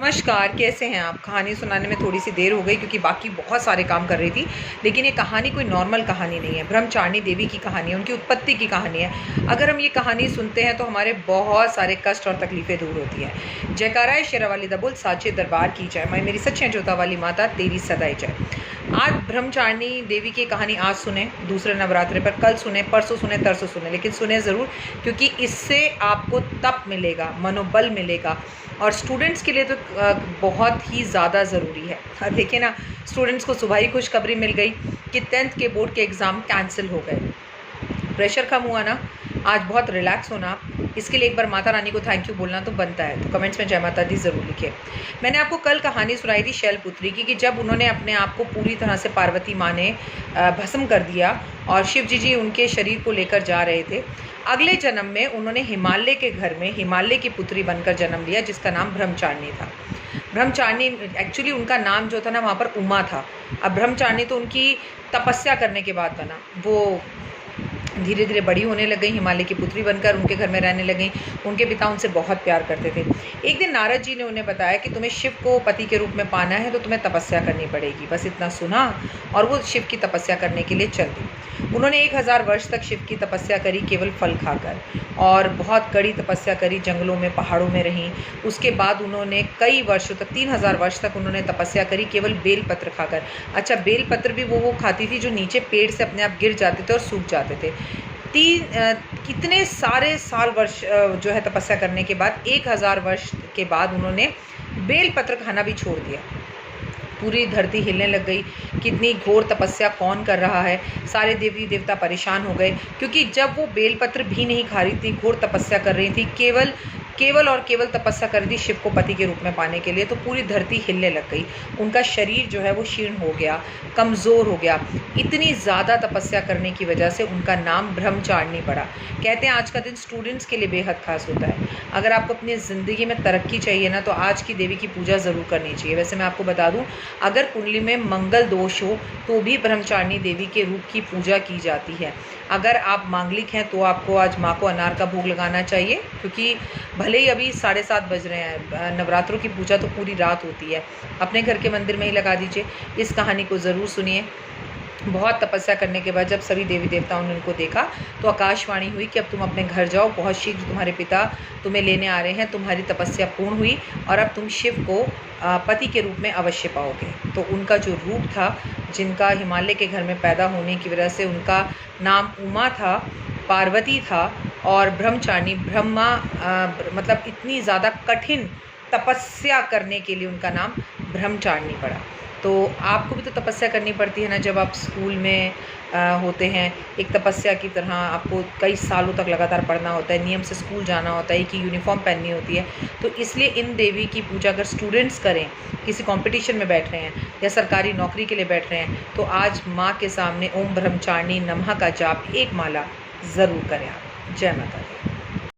नमस्कार, कैसे हैं आप? कहानी सुनाने में थोड़ी सी देर हो गई क्योंकि बाकी बहुत सारे काम कर रही थी, लेकिन ये कहानी कोई नॉर्मल कहानी नहीं है। ब्रह्मचारिणी देवी की कहानी है, उनकी उत्पत्ति की कहानी है। अगर हम ये कहानी सुनते हैं तो हमारे बहुत सारे कष्ट और तकलीफ़ें दूर होती हैं। जयकाराय शेरावाली दा बोल साचे दरबार की जय, मैं मेरी सच्चे जोता वाली माता तेरी सदाई जय। आज ब्रह्मचारिणी देवी की कहानी आज सुने, दूसरे नवरात्रे पर, कल सुने, परसों सुने, तरसों सुने, लेकिन सुने ज़रूर, क्योंकि इससे आपको तप मिलेगा, मनोबल मिलेगा और स्टूडेंट्स के लिए तो बहुत ही ज़्यादा ज़रूरी है। देखिए ना, स्टूडेंट्स को सुबह ही खुशखबरी मिल गई कि 10th के बोर्ड के एग्ज़ाम कैंसिल हो गए। प्रेशर कम हुआ ना, आज बहुत रिलैक्स होना, इसके लिए एक बार माता रानी को थैंक यू बोलना तो बनता है। तो कमेंट्स में जय माता दी ज़रूर लिखिए। मैंने आपको कल कहानी सुनाई थी शैलपुत्री की, कि जब उन्होंने अपने आप को पूरी तरह से पार्वती माँ ने भस्म कर दिया और शिव जी उनके शरीर को लेकर जा रहे थे। अगले जन्म में उन्होंने हिमालय के घर में हिमालय की पुत्री बनकर जन्म लिया, जिसका नाम ब्रह्मचारिणी था। ब्रह्मचारिणी एक्चुअली उनका नाम जो था ना, वहाँ पर उमा था। अब ब्रह्मचारिणी तो उनकी तपस्या करने के बाद बना। वो धीरे धीरे बड़ी होने लग गई, हिमालय की पुत्री बनकर उनके घर में रहने लगी। उनके पिता उनसे बहुत प्यार करते थे। एक दिन नारद जी ने उन्हें बताया कि तुम्हें शिव को पति के रूप में पाना है तो तुम्हें तपस्या करनी पड़ेगी। बस इतना सुना और वो शिव की तपस्या करने के लिए चल दी। उन्होंने 1000 वर्ष तक शिव की तपस्या करी, केवल फल खाकर, और बहुत कड़ी तपस्या करी, जंगलों में, पहाड़ों में रहीं। उसके बाद उन्होंने कई वर्षों तक, 3000 वर्ष तक उन्होंने तपस्या करी, केवल बेलपत्र खाकर। अच्छा, बेलपत्र भी वो खाती थी जो नीचे पेड़ से अपने आप गिर जाते थे और सूख जाते थे। कितने सारे साल वर्ष जो है तपस्या करने के बाद, 1000 वर्ष के बाद उन्होंने बेलपत्र खाना भी छोड़ दिया। पूरी धरती हिलने लग गई, कितनी घोर तपस्या कौन कर रहा है। सारे देवी देवता परेशान हो गए, क्योंकि जब वो बेलपत्र भी नहीं खा रही थी, घोर तपस्या कर रही थी, केवल और केवल तपस्या कर रही थी शिव को पति के रूप में पाने के लिए, तो पूरी धरती हिलने लग गई। उनका शरीर जो है वो क्षीण हो गया, कमज़ोर हो गया। इतनी ज़्यादा तपस्या करने की वजह से उनका नाम ब्रह्मचारिणी पड़ा। कहते हैं आज का दिन स्टूडेंट्स के लिए बेहद खास होता है। अगर आपको अपनी ज़िंदगी में तरक्की चाहिए ना, तो आज की देवी की पूजा ज़रूर करनी चाहिए। वैसे मैं आपको बता दूँ, अगर कुंडली में मंगल दोष हो तो भी ब्रह्मचारिणी देवी के रूप की पूजा की जाती है। अगर आप मांगलिक हैं तो आपको आज माँ को अनार का भोग लगाना चाहिए, क्योंकि भले ही अभी 7:30 बज रहे हैं, नवरात्रों की पूजा तो पूरी रात होती है। अपने घर के मंदिर में ही लगा दीजिए। इस कहानी को ज़रूर सुनिए। बहुत तपस्या करने के बाद जब सभी देवी देवताओं ने उनको देखा तो आकाशवाणी हुई कि अब तुम अपने घर जाओ, बहुत शीघ्र तुम्हारे पिता तुम्हें लेने आ रहे हैं। तुम्हारी तपस्या पूर्ण हुई और अब तुम शिव को पति के रूप में अवश्य पाओगे। तो उनका जो रूप था, जिनका हिमालय के घर में पैदा होने की वजह से उनका नाम उमा था, पार्वती था, और ब्रह्मचारिणी ब्रह्मा, मतलब इतनी ज़्यादा कठिन तपस्या करने के लिए उनका नाम ब्रह्मचारिणी पड़ा। तो आपको भी तो तपस्या करनी पड़ती है ना, जब आप स्कूल में होते हैं। एक तपस्या की तरह आपको कई सालों तक लगातार पढ़ना होता है, नियम से स्कूल जाना होता है, एक ही यूनिफॉर्म पहननी होती है। तो इसलिए इन देवी की पूजा अगर स्टूडेंट्स करें, किसी कंपटीशन में बैठ रहे हैं या सरकारी नौकरी के लिए बैठ रहे हैं, तो आज माँ के सामने ओम ब्रह्मचारिणी नमः का जाप एक माला ज़रूर करें आप। जय माता दी।